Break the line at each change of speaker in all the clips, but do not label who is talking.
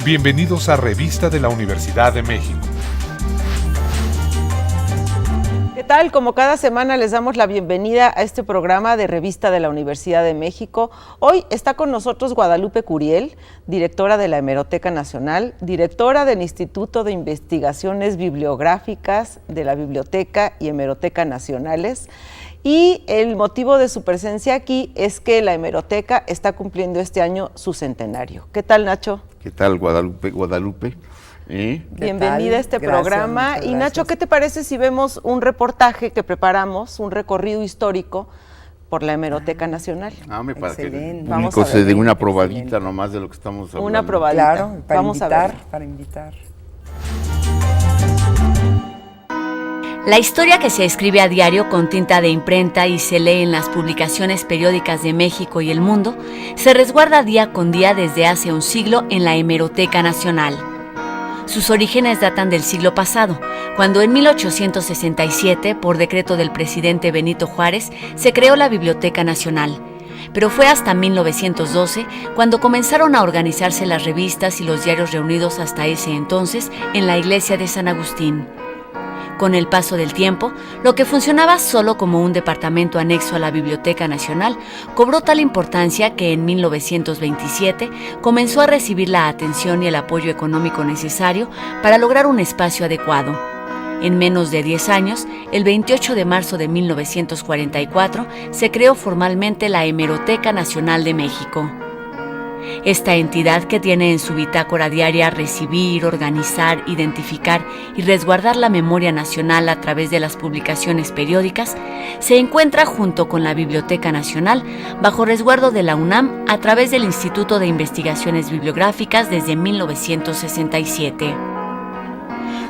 Bienvenidos a Revista de la Universidad de México.
¿Qué tal? Como cada semana les damos la bienvenida a este programa de Revista de la Universidad de México. Hoy está con nosotros Guadalupe Curiel, directora de la Hemeroteca Nacional, directora del Instituto de Investigaciones Bibliográficas de la Biblioteca y Hemeroteca Nacionales. Y el motivo de su presencia aquí es que la Hemeroteca está cumpliendo este año su centenario. ¿Qué tal, Nacho?
¿Qué tal, Guadalupe?
Bienvenida a este programa. Y Nacho, ¿qué te parece si vemos un reportaje que preparamos, un recorrido histórico por la Hemeroteca Nacional?
Me parece que el
Vamos
público
a ver.
se dé una probadita nomás de lo que estamos hablando.
Una probadita.
Claro,
Vamos a ver.
para invitar.
La historia que se escribe a diario con tinta de imprenta y se lee en las publicaciones periódicas de México y el mundo, se resguarda día con día desde hace un siglo en la Hemeroteca Nacional. Sus orígenes datan del siglo pasado, cuando en 1867, por decreto del presidente Benito Juárez, se creó la Biblioteca Nacional. Pero fue hasta 1912 cuando comenzaron a organizarse las revistas y los diarios reunidos hasta ese entonces en la iglesia de San Agustín. Con el paso del tiempo, lo que funcionaba solo como un departamento anexo a la Biblioteca Nacional cobró tal importancia que en 1927 comenzó a recibir la atención y el apoyo económico necesario para lograr un espacio adecuado. En menos de 10 años, el 28 de marzo de 1944, se creó formalmente la Hemeroteca Nacional de México. Esta entidad, que tiene en su bitácora diaria recibir, organizar, identificar y resguardar la memoria nacional a través de las publicaciones periódicas, se encuentra junto con la Biblioteca Nacional bajo resguardo de la UNAM a través del Instituto de Investigaciones Bibliográficas desde 1967.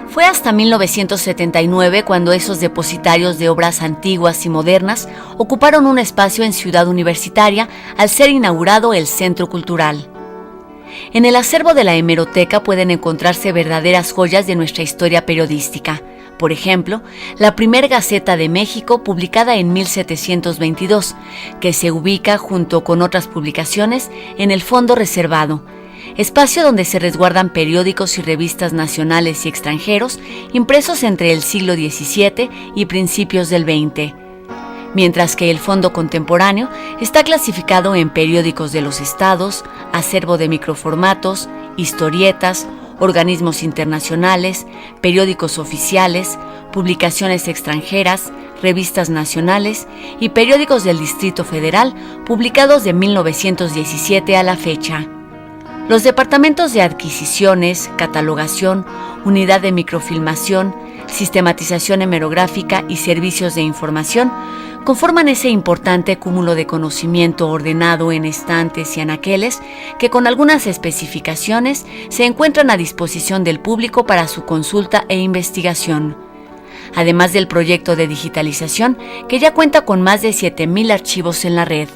Fue hasta 1979 cuando esos depositarios de obras antiguas y modernas ocuparon un espacio en Ciudad Universitaria al ser inaugurado el Centro Cultural. En el acervo de la Hemeroteca pueden encontrarse verdaderas joyas de nuestra historia periodística. Por ejemplo, la primer Gaceta de México, publicada en 1722, que se ubica junto con otras publicaciones en el fondo reservado, espacio donde se resguardan periódicos y revistas nacionales y extranjeros impresos entre el siglo XVII y principios del XX, mientras que el fondo contemporáneo está clasificado en periódicos de los estados, acervo de microformatos, historietas, organismos internacionales, periódicos oficiales, publicaciones extranjeras, revistas nacionales y periódicos del Distrito Federal publicados de 1917 a la fecha. Los departamentos de adquisiciones, catalogación, unidad de microfilmación, sistematización hemerográfica y servicios de información conforman ese importante cúmulo de conocimiento ordenado en estantes y anaqueles que, con algunas especificaciones, se encuentran a disposición del público para su consulta e investigación. Además del proyecto de digitalización, que ya cuenta con más de 7,000 archivos en la red.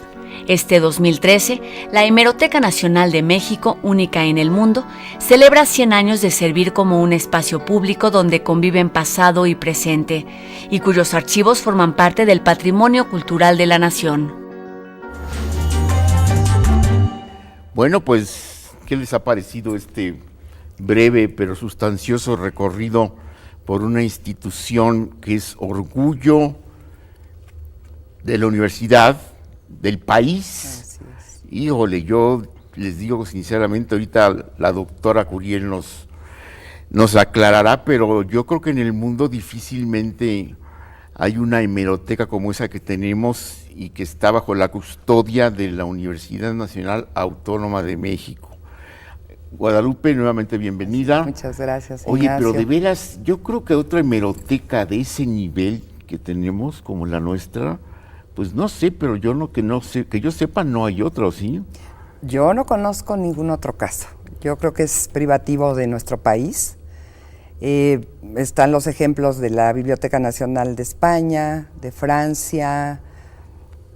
Este 2013, la Hemeroteca Nacional de México, única en el mundo, celebra 100 años de servir como un espacio público donde conviven pasado y presente, y cuyos archivos forman parte del patrimonio cultural de la nación.
Bueno, pues, ¿qué les ha parecido este breve pero sustancioso recorrido por una institución que es orgullo de la universidad, del país? Híjole, yo les digo sinceramente, ahorita la doctora Curiel nos aclarará, pero yo creo que en el mundo difícilmente hay una hemeroteca como esa que tenemos y que está bajo la custodia de la Universidad Nacional Autónoma de México. Guadalupe, nuevamente bienvenida.
Muchas gracias,
Oye,
Ignacio.
pero de veras, yo creo que otra hemeroteca de ese nivel que tenemos, como la nuestra, pues no sé, pero que yo sepa, no hay otra, ¿sí?
Yo no conozco ningún otro caso. Yo creo que es privativo de nuestro país. Están los ejemplos de la Biblioteca Nacional de España, de Francia,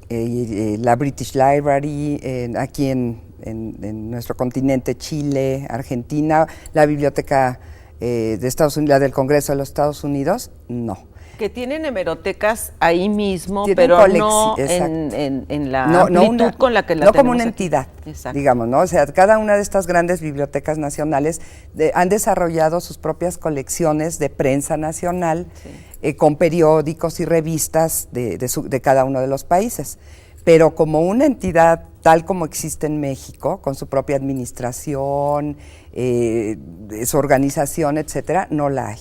la British Library, aquí en nuestro continente, Chile, Argentina, la Biblioteca de Estados Unidos, la del Congreso de los Estados Unidos, no.
Que tienen hemerotecas ahí mismo,
Tienen
pero no
exacto.
en la amplitud con la que la
no
tenemos
como una
aquí.
entidad,
Exacto.
digamos, ¿no? O sea, cada una de estas grandes bibliotecas nacionales han desarrollado sus propias colecciones de prensa nacional, con periódicos y revistas de cada uno de los países. Pero como una entidad tal como existe en México, con su propia administración, su organización, etcétera, no la hay.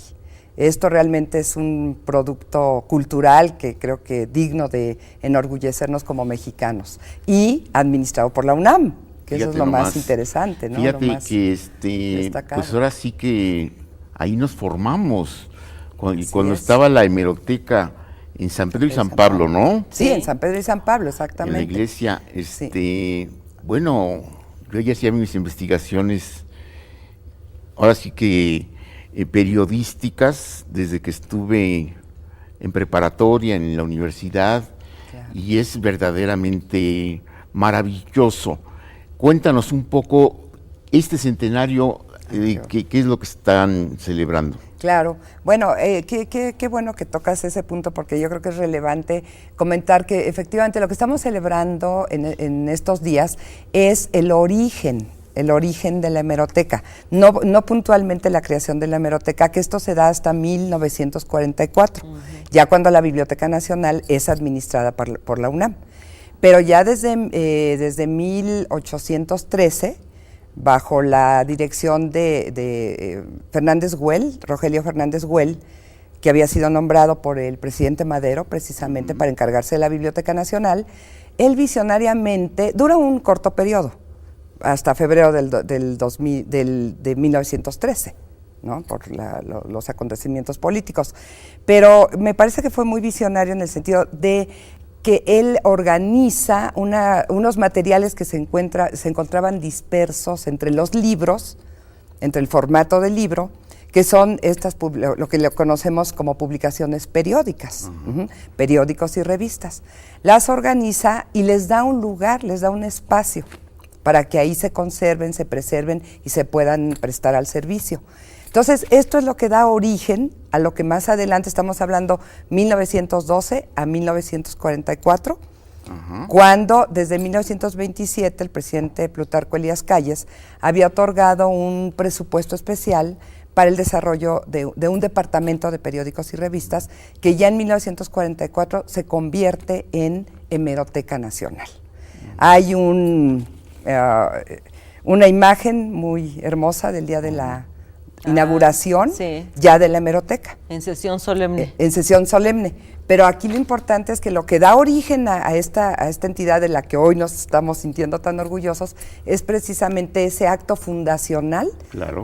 Esto realmente es un producto cultural que creo que digno de enorgullecernos como mexicanos y administrado por la UNAM, que
Fíjate
eso es lo
nomás,
más interesante, ¿no?
Fíjate
lo más
que
destacado.
pues ahora sí que ahí nos formamos. Cuando
es.
estaba la hemeroteca en San Pedro y San Pablo, ¿no?
Sí, en San Pedro y San Pablo,
En
exactamente.
la iglesia, bueno, yo ya hacía mis investigaciones, ahora sí que periodísticas, desde que estuve en preparatoria, en la universidad,
Claro.
y es verdaderamente maravilloso. Cuéntanos un poco este centenario, ¿qué es lo que están celebrando?
Claro, bueno, qué bueno que tocas ese punto, porque yo creo que es relevante comentar que efectivamente lo que estamos celebrando en estos días es el origen de la hemeroteca, no puntualmente la creación de la hemeroteca, que esto se da hasta 1944, ya cuando la Biblioteca Nacional es administrada por la UNAM. Pero ya desde 1813, bajo la dirección de Fernández Güell, Rogelio Fernández Güell, que había sido nombrado por el presidente Madero precisamente para encargarse de la Biblioteca Nacional, él visionariamente, dura un corto periodo, hasta febrero de 1913, ¿no? Por los acontecimientos políticos. Pero me parece que fue muy visionario en el sentido de que él organiza unos materiales que se encontraban dispersos entre los libros, entre el formato del libro, que son lo que le conocemos como publicaciones periódicas, periódicos y revistas. Las organiza y les da un lugar, les da un espacio para que ahí se conserven, se preserven y se puedan prestar al servicio. Entonces, esto es lo que da origen a lo que más adelante, estamos hablando 1912 a 1944, cuando desde 1927 el presidente Plutarco Elías Calles había otorgado un presupuesto especial para el desarrollo de un departamento de periódicos y revistas que ya en 1944 se convierte en Hemeroteca Nacional. Hay una imagen muy hermosa del día de la inauguración ya de la hemeroteca.
En sesión solemne.
En sesión solemne. Pero aquí lo importante es que lo que da origen a esta entidad de la que hoy nos estamos sintiendo tan orgullosos es precisamente ese acto fundacional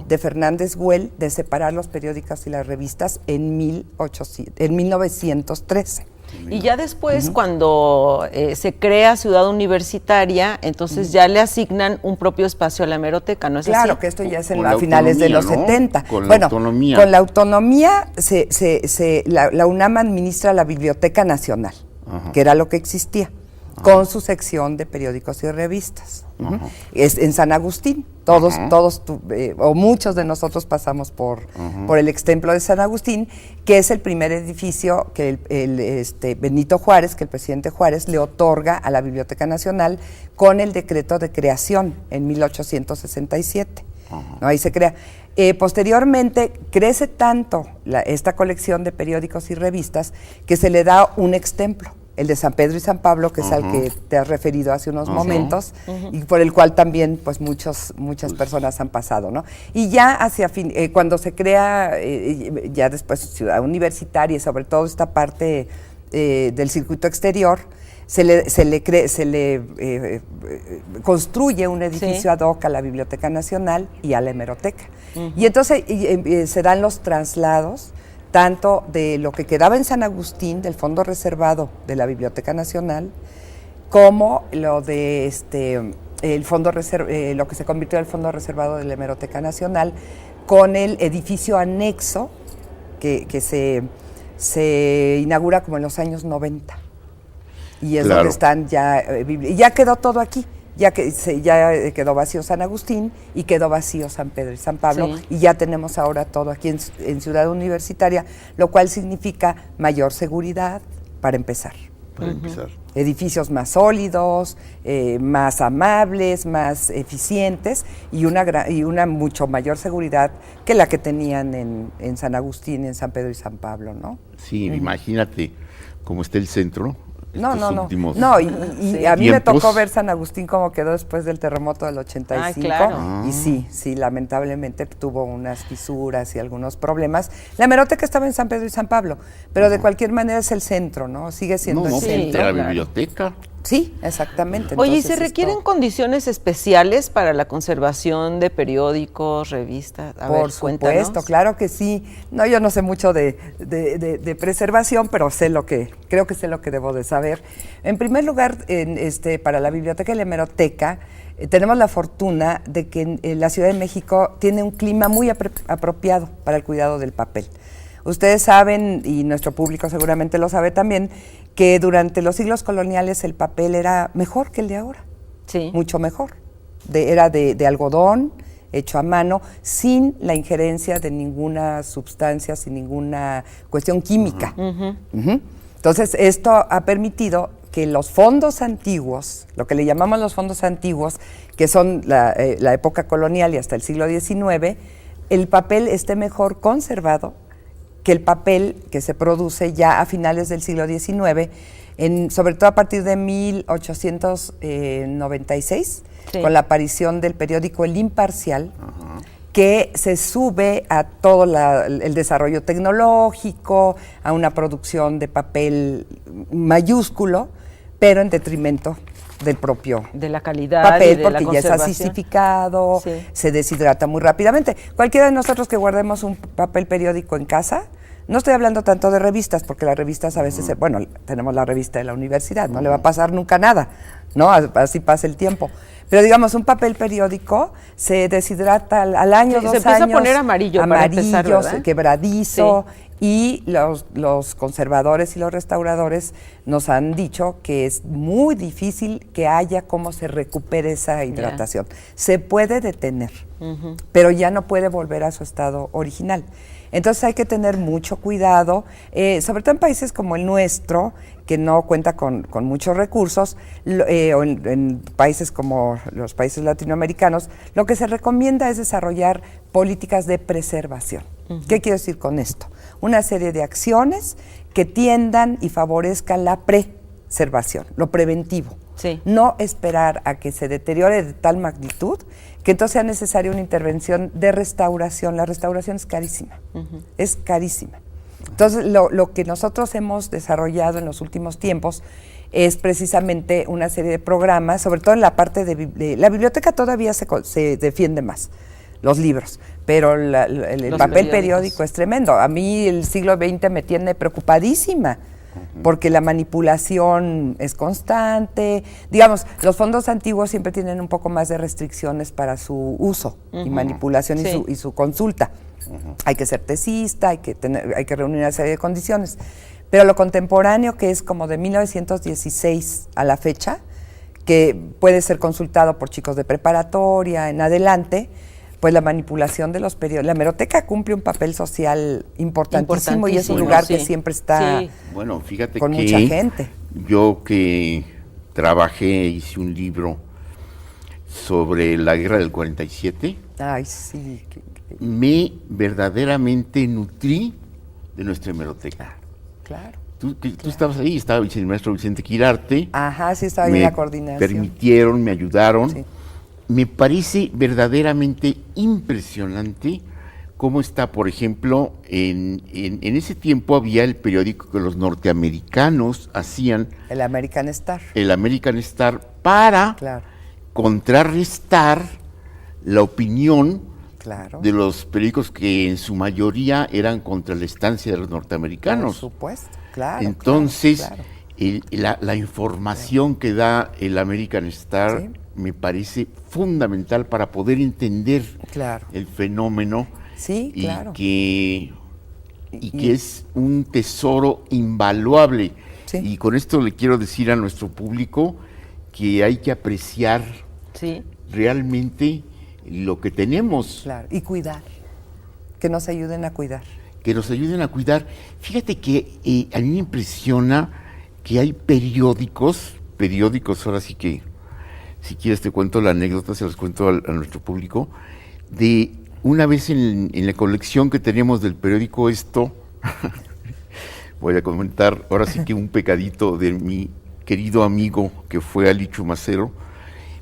de Fernández Güell de separar los periódicos y las revistas en 1913.
Y ya después, cuando se crea Ciudad Universitaria, entonces ya le asignan un propio espacio a la hemeroteca, ¿no es así?
Claro, que esto ya es a finales de los 70.
Con la autonomía.
Con la autonomía la UNAM administra la Biblioteca Nacional, que era lo que existía, con su sección de periódicos y revistas. Es en San Agustín. Todos o muchos de nosotros pasamos por el extemplo de San Agustín, que es el primer edificio que Benito Juárez, que el presidente Juárez le otorga a la Biblioteca Nacional con el decreto de creación en 1867. ¿No? Ahí se crea. Posteriormente crece tanto esta colección de periódicos y revistas que se le da un extemplo, el de San Pedro y San Pablo, que es al que te has referido hace unos momentos, y por el cual también pues muchas personas han pasado, ¿no? Y ya cuando se crea, ya después Ciudad Universitaria y sobre todo esta parte del circuito exterior, se le construye un edificio ad hoc a la Biblioteca Nacional y a la hemeroteca. Y entonces se dan los traslados, tanto de lo que quedaba en San Agustín, del fondo reservado de la Biblioteca Nacional, como lo de lo que se convirtió en el fondo reservado de la Hemeroteca Nacional, con el edificio anexo que se inaugura como en los años 90. Y es donde están ya quedó todo aquí. ya que ya quedó vacío San Agustín y quedó vacío San Pedro y San Pablo,
Sí.
y ya tenemos ahora todo aquí en Ciudad Universitaria, lo cual significa mayor seguridad para empezar.
Para empezar.
Edificios más sólidos, más amables, más eficientes y una mucho mayor seguridad que la que tenían en San Agustín, en San Pedro y San Pablo, ¿no?
Sí, imagínate cómo está el centro.
No,
estos
no, no.
últimos
No, y a mí me
tiempos.
tocó ver San Agustín como quedó después del terremoto del 85.
claro.
Y sí, lamentablemente tuvo unas fisuras y algunos problemas. La hemeroteca estaba en San Pedro y San Pablo, pero de cualquier manera es el centro, ¿no? Sigue siendo
No,
el
no,
Sí,
centro.
era
claro.
biblioteca.
Sí, exactamente.
Oye, ¿y
Entonces,
se requieren
esto,
condiciones especiales para la conservación de periódicos, revistas? A ver,
por supuesto,
cuéntanos.
claro que sí. No, yo no sé mucho de preservación, pero creo que sé lo que debo de saber. En primer lugar, para la biblioteca y la hemeroteca, tenemos la fortuna de que la Ciudad de México tiene un clima muy apropiado para el cuidado del papel. Ustedes saben, y nuestro público seguramente lo sabe también, que durante los siglos coloniales el papel era mejor que el de ahora,
Sí.
mucho mejor. Era de algodón, hecho a mano, sin la injerencia de ninguna sustancia, sin ninguna cuestión química. Ujú. Entonces, esto ha permitido que los fondos antiguos, lo que le llamamos los fondos antiguos, que son la época colonial y hasta el siglo XIX, el papel esté mejor conservado que el papel que se produce ya a finales del siglo XIX, sobre todo a partir de 1896,
Sí.
con la aparición del periódico El Imparcial, que se sube a todo el desarrollo tecnológico, a una producción de papel mayúsculo, pero en detrimento del propio
De la calidad y
papel,
de la
porque ya está
conservación.
acidificado,
Sí.
se deshidrata muy rápidamente. Cualquiera de nosotros que guardemos un papel periódico en casa, no estoy hablando tanto de revistas, porque las revistas a veces, tenemos la revista de la universidad, no le va a pasar nunca nada, ¿no? Así pasa el tiempo. Pero digamos, un papel periódico se deshidrata al año,
Sí,
2
se
años.
empieza a poner amarillo para empezar, ¿verdad?
Quebradizo. Y los conservadores y los restauradores nos han dicho que es muy difícil que haya cómo se recupere esa hidratación. Se puede detener, pero ya no puede volver a su estado original. Entonces hay que tener mucho cuidado, sobre todo en países como el nuestro, que no cuenta con muchos recursos, o en países como los países latinoamericanos, lo que se recomienda es desarrollar políticas de preservación. ¿Qué quiero decir con esto? Una serie de acciones que tiendan y favorezcan la preservación, lo preventivo.
Sí.
No esperar a que se deteriore de tal magnitud que entonces sea necesaria una intervención de restauración. La restauración es carísima, es carísima. Entonces, lo que nosotros hemos desarrollado en los últimos tiempos es precisamente una serie de programas, sobre todo en la parte de la biblioteca todavía se defiende más, los libros, pero el
Los
papel
periódicos.
periódico es tremendo. A mí el siglo XX me tiene preocupadísima, porque la manipulación es constante. Digamos, los fondos antiguos siempre tienen un poco más de restricciones para su uso y manipulación
Sí.
y su consulta. Hay que ser tesista, hay que reunir una serie de condiciones. Pero lo contemporáneo, que es como de 1916 a la fecha, que puede ser consultado por chicos de preparatoria en adelante, pues la manipulación de los periódicos. La hemeroteca cumple un papel social importantísimo y es un
Importantísimo,
lugar que
sí.
siempre está
Sí.
Bueno, fíjate
con
que
mucha gente.
yo que trabajé, hice un libro sobre la guerra del 47,
Ay, sí.
me verdaderamente nutrí de nuestra hemeroteca.
Claro.
Tú estabas ahí, estaba el maestro Vicente Quirarte.
Ajá, sí, estaba ahí en la coordinación.
Permitieron, me ayudaron.
Sí.
Me parece verdaderamente impresionante cómo está, por ejemplo, en ese tiempo había el periódico que los norteamericanos hacían,
El American Star.
el American Star, para
Claro,
contrarrestar la opinión
claro.
de los periódicos que en su mayoría eran contra la estancia de los
Por
norteamericanos.
supuesto, claro.
Entonces,
claro.
la información que da el American Star
Sí.
me parece fundamental para poder entender
Claro.
el fenómeno
Sí,
y
claro.
que es un tesoro invaluable.
Sí.
Y con esto le quiero decir a nuestro público que hay que apreciar
Sí.
realmente lo que tenemos.
Claro, y cuidar, que nos ayuden a cuidar.
Que nos ayuden a cuidar. Fíjate que a mí me impresiona que hay periódicos, ahora sí que, si quieres te cuento la anécdota, se las cuento a nuestro público, de una vez en la colección que teníamos del periódico Esto, voy a comentar ahora sí que un pecadito de mi querido amigo que fue Alicho Macero,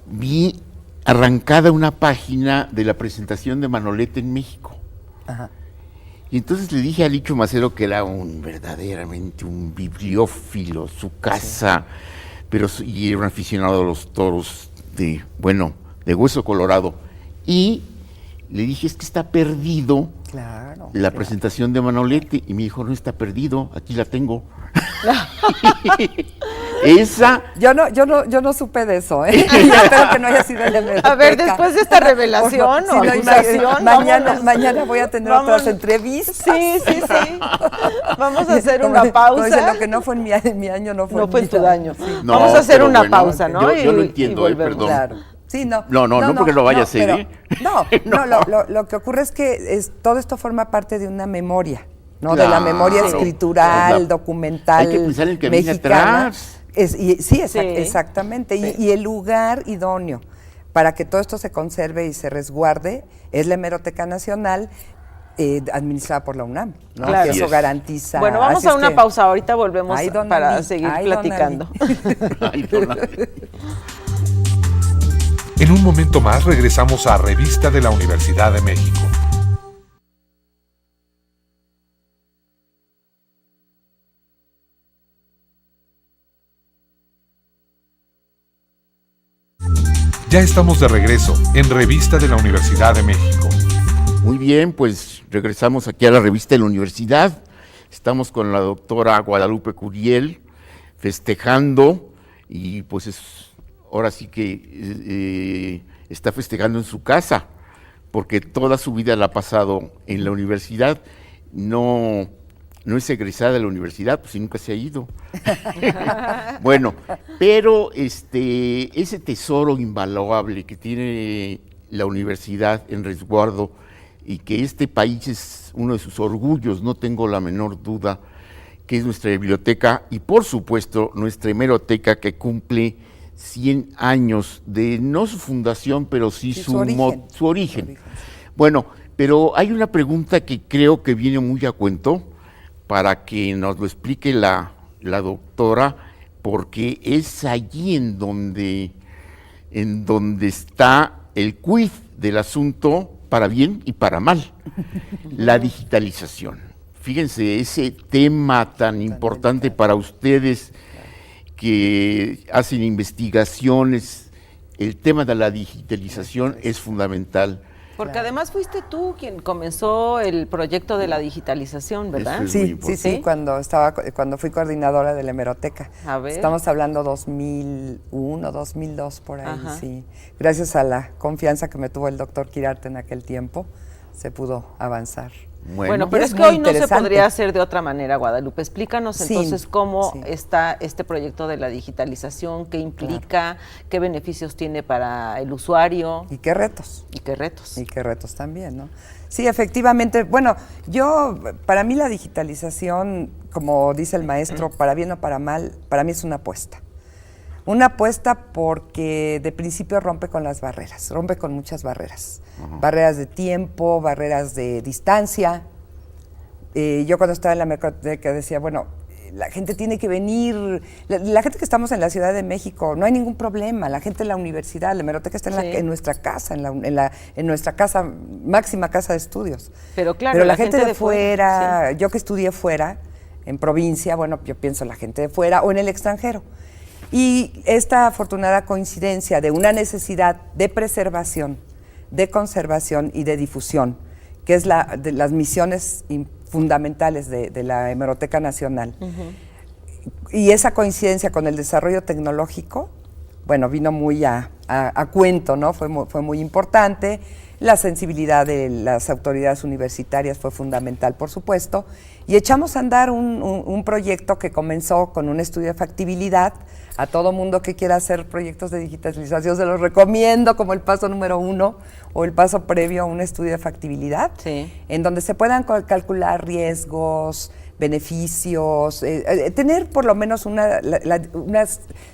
vi arrancada una página de la presentación de Manolete en México.
Ajá.
Y entonces le dije a Alicho Macero, que era verdaderamente un bibliófilo, su casa, y era un aficionado a los toros de hueso colorado. Y le dije, es que está perdido la presentación de Manolete. Y me dijo, no está perdido, aquí la tengo. Esa.
Yo no supe de eso, ¿eh? Yo espero que no haya sido el hemeroteca.
A ver, después de esta revelación o acusación,
mañana voy a tener otras entrevistas.
Sí. Vamos a hacer una pausa.
Dice, lo que no fue en mi año, no fue
en tu año.
Sí.
No,
vamos a hacer una pausa, ¿no?
Yo lo entiendo, perdón.
Claro. Sí, no
porque lo vaya a hacer, ¿eh?
Lo que ocurre es que todo esto forma parte de una memoria, ¿no?
Claro,
de la memoria escritural, documental,
hay que pensar en el que viene
mexicana.
Atrás.
Exactamente.
Sí.
Y el lugar idóneo para que todo esto se conserve y se resguarde es la Hemeroteca Nacional, administrada por la UNAM, ¿no?
Claro.
Que eso garantiza.
Bueno, vamos a una pausa, ahorita volvemos para seguir platicando.
En un momento más regresamos a Revista de la Universidad de México. Ya estamos de regreso en Revista de la Universidad de México.
Muy bien, pues regresamos aquí a la Revista de la Universidad. Estamos con la doctora Guadalupe Curiel festejando y pues ahora sí que está festejando en su casa, porque toda su vida la ha pasado en la universidad. No es egresada de la universidad, pues nunca se ha ido. Bueno, pero ese tesoro invaluable que tiene la universidad en resguardo y que este país es uno de sus orgullos, no tengo la menor duda, que es nuestra biblioteca y por supuesto nuestra hemeroteca, que cumple 100 años de no su fundación, pero sí su origen. Bueno, pero hay una pregunta que creo que viene muy a cuento para que nos lo explique la doctora, porque es allí en donde está el quid del asunto, para bien y para mal, la digitalización. Fíjense, ese tema tan importante para ustedes que hacen investigaciones, el tema de la digitalización es fundamental.
Porque además fuiste tú quien comenzó el proyecto de la digitalización, ¿verdad?
Eso es muy
Sí, cuando fui coordinadora de la hemeroteca.
A ver.
Estamos hablando 2001, 2002 por ahí,
Ajá.
sí. Gracias a la confianza que me tuvo el doctor Quirarte en aquel tiempo, se pudo avanzar.
Bueno, pero es que hoy no se podría hacer de otra manera, Guadalupe. Explícanos entonces cómo está este proyecto de la digitalización, qué implica, qué beneficios tiene para el usuario.
Y qué retos.
Y qué retos.
Y qué retos también, ¿no? Sí, efectivamente. Bueno, para mí la digitalización, como dice el maestro, para bien o para mal, para mí es una apuesta. Una apuesta porque de principio rompe con las barreras, rompe con muchas barreras. Barreras de tiempo, barreras de distancia. Yo cuando estaba en la hemeroteca decía, bueno, la gente tiene que venir, la gente que estamos en la Ciudad de México, no hay ningún problema, la gente en la universidad, la hemeroteca está en nuestra casa, en nuestra casa, máxima casa de estudios.
Pero claro,
pero la gente de fuera, yo que estudié fuera, en provincia, bueno, yo pienso la gente de fuera o en el extranjero. Y esta afortunada coincidencia de una necesidad de preservación, de conservación y de difusión, que es de las misiones fundamentales de la Hemeroteca Nacional. Y esa coincidencia con el desarrollo tecnológico, bueno, vino muy a a cuento, ¿no? Fue muy importante. La sensibilidad de las autoridades universitarias fue fundamental, por supuesto, y echamos a andar un proyecto que comenzó con un estudio de factibilidad. A todo mundo que quiera hacer proyectos de digitalización se los recomiendo como el paso número 1 o el paso previo a un estudio de factibilidad, en donde se puedan calcular riesgos, beneficios, tener por lo menos una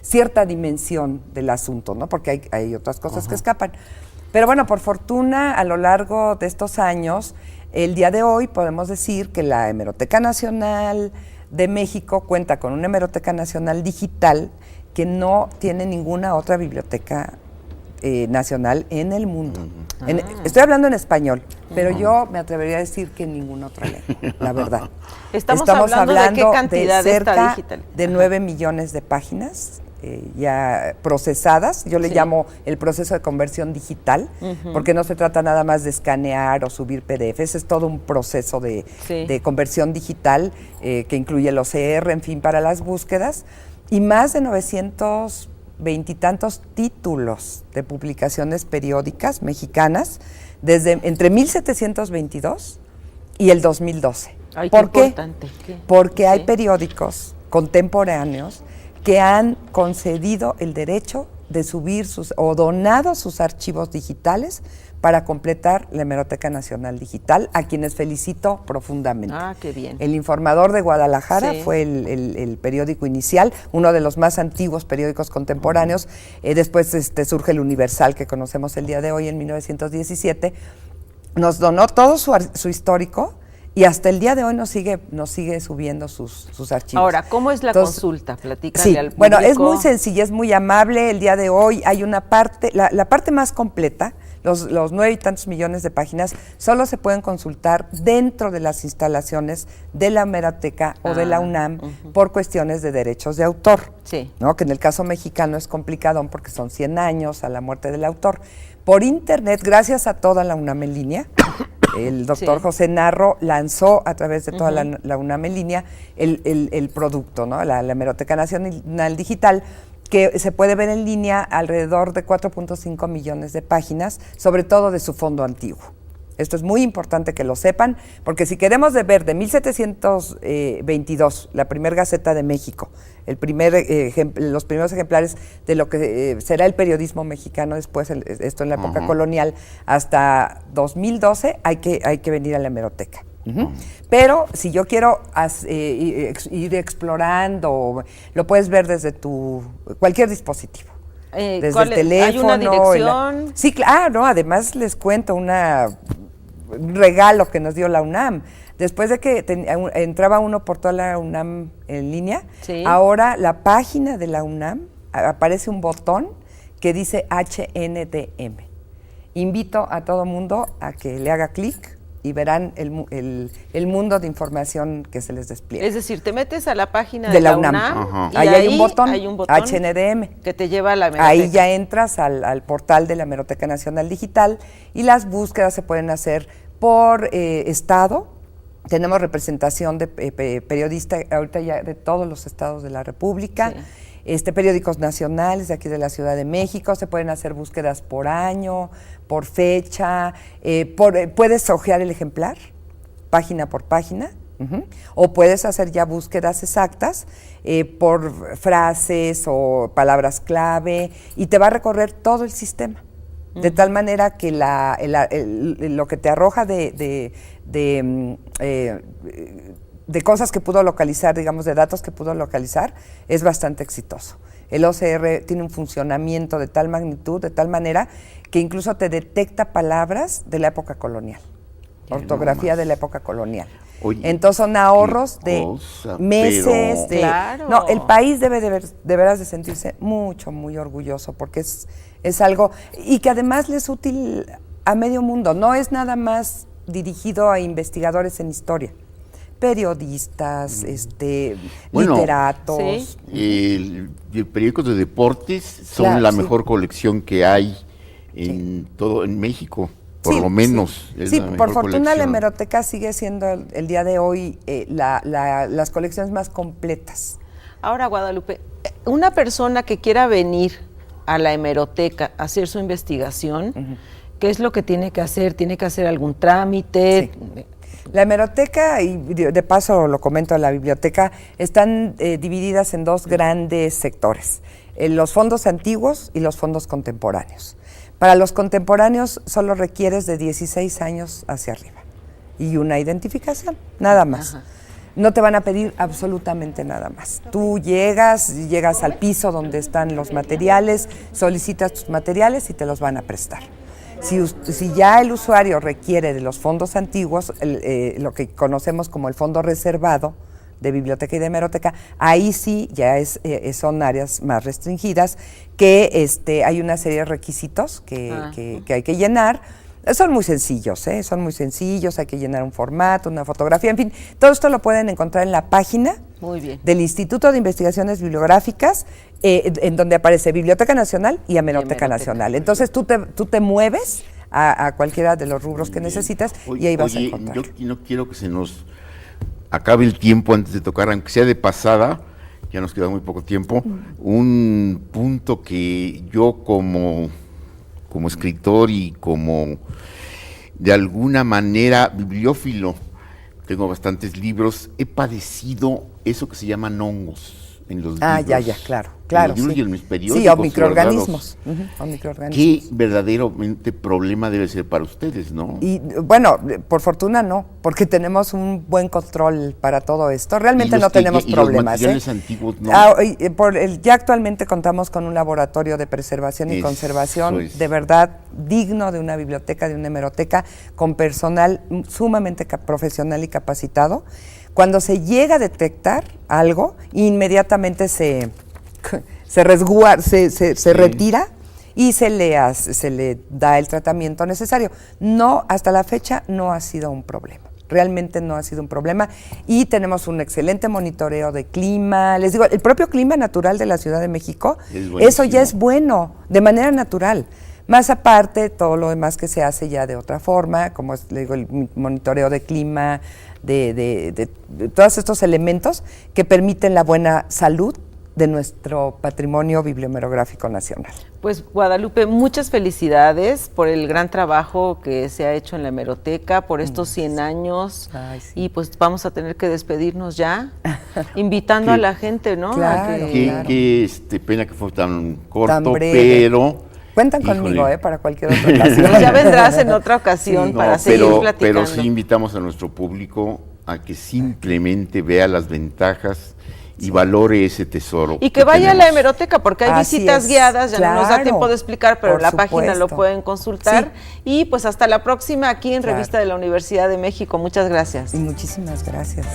cierta dimensión del asunto, ¿no? Porque hay otras cosas que escapan. Pero bueno, por fortuna, a lo largo de estos años, el día de hoy podemos decir que la Hemeroteca Nacional de México cuenta con una Hemeroteca Nacional digital que no tiene ninguna otra biblioteca nacional en el mundo. Estoy hablando en español, pero yo me atrevería a decir que en ninguna otra lengua, la verdad.
Estamos hablando de qué cantidad
de
está
cerca
digital.
de 9 millones de páginas ya procesadas. Yo le llamo el proceso de conversión digital, porque no se trata nada más de escanear o subir PDFs, es todo un proceso de conversión digital que incluye el OCR, en fin, para las búsquedas, y más de 920 y tantos títulos de publicaciones periódicas mexicanas entre 1722 y el 2012.
Ay,
¿Por qué?
Importante.
Porque hay periódicos contemporáneos que han concedido el derecho de subir o donado sus archivos digitales para completar la Hemeroteca Nacional Digital, a quienes felicito profundamente.
Ah, qué bien.
El Informador de Guadalajara fue el periódico inicial, uno de los más antiguos periódicos contemporáneos. Después surge el Universal, que conocemos el día de hoy, en 1917. Nos donó todo su histórico, y hasta el día de hoy nos sigue subiendo sus archivos.
Ahora, ¿cómo es la consulta? Platícale al público.
Bueno, es muy sencilla, es muy amable. El día de hoy hay una parte, la parte más completa, los 9 y tantos millones de páginas, solo se pueden consultar dentro de las instalaciones de la Hemeroteca o de la UNAM por cuestiones de derechos de autor.
Sí.
¿No? Que en el caso mexicano es complicado porque son 100 años a la muerte del autor. Por internet, gracias a toda la UNAM en línea, el doctor José Narro lanzó a través de toda la UNAM en línea el producto, ¿no? La Hemeroteca Nacional Digital, que se puede ver en línea alrededor de 4.5 millones de páginas, sobre todo de su fondo antiguo. Esto es muy importante que lo sepan, porque si queremos ver de 1722, la primera Gaceta de México, los primeros ejemplares de lo que será el periodismo mexicano después, esto en la época colonial, hasta 2012, hay que venir a la Hemeroteca. Pero si yo quiero ir explorando, lo puedes ver desde cualquier dispositivo. Desde el teléfono.
¿Hay una dirección?
Sí, claro, además les cuento un regalo que nos dio la UNAM. Después de que entraba uno por toda la UNAM en línea, ahora la página de la UNAM aparece un botón que dice HNDM. Invito a todo mundo a que le haga clic y verán el mundo de información que se les despliega.
Es decir, te metes a la página de la UNAM y
ahí hay un botón
HNDM que te lleva a la Hemeroteca.
Ahí ya entras al portal de la Hemeroteca Nacional Digital y las búsquedas se pueden hacer por estado. Tenemos representación de periodistas ahorita ya de todos los estados de la República. Periódicos nacionales de aquí de la Ciudad de México, se pueden hacer búsquedas por año, por fecha, puedes hojear el ejemplar, página por página, o puedes hacer ya búsquedas exactas por frases o palabras clave, y te va a recorrer todo el sistema, de tal manera que lo que te arroja de cosas que pudo localizar, digamos, de datos que pudo localizar, es bastante exitoso. El OCR tiene un funcionamiento de tal magnitud, de tal manera, que incluso te detecta palabras de la época colonial, ortografía de la época colonial.
Oye,
entonces son ahorros de meses.
Claro.
No, el país debe de veras de sentirse muy orgulloso, porque es algo, y que además le es útil a medio mundo, no es nada más dirigido a investigadores en historia. Periodistas, literatos.
Periódicos de deportes son la mejor colección que hay en México, por lo menos.
Sí, por fortuna la Hemeroteca sigue siendo el día de hoy las colecciones más completas.
Ahora, Guadalupe, una persona que quiera venir a la hemeroteca a hacer su investigación, ¿qué es lo que tiene que hacer? ¿Tiene que hacer algún trámite?
Sí. La hemeroteca, y de paso lo comento, la biblioteca, están divididas en dos grandes sectores, los fondos antiguos y los fondos contemporáneos. Para los contemporáneos solo requieres de 16 años hacia arriba y una identificación, nada más. Ajá. No te van a pedir absolutamente nada más. Tú llegas al piso donde están los materiales, solicitas tus materiales y te los van a prestar. Si ya el usuario requiere de los fondos antiguos, lo que conocemos como el fondo reservado de biblioteca y de hemeroteca, ahí sí ya son áreas más restringidas, que hay una serie de requisitos que hay que llenar. Son muy sencillos, hay que llenar un formato, una fotografía, en fin, todo esto lo pueden encontrar en la página del Instituto de Investigaciones Bibliográficas, en donde aparece Biblioteca Nacional y Hemeroteca Nacional. Entonces tú te mueves a cualquiera de los rubros que necesitas y ahí vas a encontrar.
Yo no quiero que se nos acabe el tiempo antes de tocar, aunque sea de pasada, ya nos queda muy poco tiempo, un punto que yo como escritor y como de alguna manera bibliófilo, tengo bastantes libros, he padecido eso que se llaman hongos en los libros.
Claro.
En los libros y en mis periódicos.
Sí, o microorganismos.
Qué verdaderamente problema debe ser para ustedes, ¿no?
Y bueno, por fortuna no, porque tenemos un buen control para todo esto. Realmente no tenemos problemas.
¿Y los materiales antiguos no?
Ya actualmente contamos con un laboratorio de preservación y conservación de verdad digno de una biblioteca, de una hemeroteca, con personal sumamente profesional y capacitado. Cuando se llega a detectar algo, inmediatamente se retira y se le da el tratamiento necesario. No, hasta la fecha no ha sido un problema. Realmente no ha sido un problema y tenemos un excelente monitoreo de clima. Les digo, el propio clima natural de la Ciudad de México, eso ya es bueno, de manera natural. Más aparte, todo lo demás que se hace ya de otra forma, como les digo, el monitoreo de clima, de todos estos elementos que permiten la buena salud de nuestro patrimonio bibliomerográfico nacional.
Pues Guadalupe, muchas felicidades por el gran trabajo que se ha hecho en la hemeroteca, por estos 100 años. Ay, sí. Y pues vamos a tener que despedirnos ya, invitando a la gente, ¿no?
Claro,
Qué pena que fue tan corto, pero...
Cuentan conmigo, para cualquier otra ocasión.
Ya vendrás en otra ocasión para seguir platicando.
Pero sí invitamos a nuestro público a que simplemente vea las ventajas y valore ese tesoro.
Y que vaya a la hemeroteca, porque hay visitas guiadas, ya no nos da tiempo de explicar, pero en la página lo pueden consultar. Sí. Y pues hasta la próxima aquí en Revista de la Universidad de México. Muchas gracias.
Y muchísimas gracias.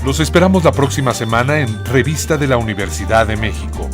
Los esperamos la próxima semana en Revista de la Universidad de México.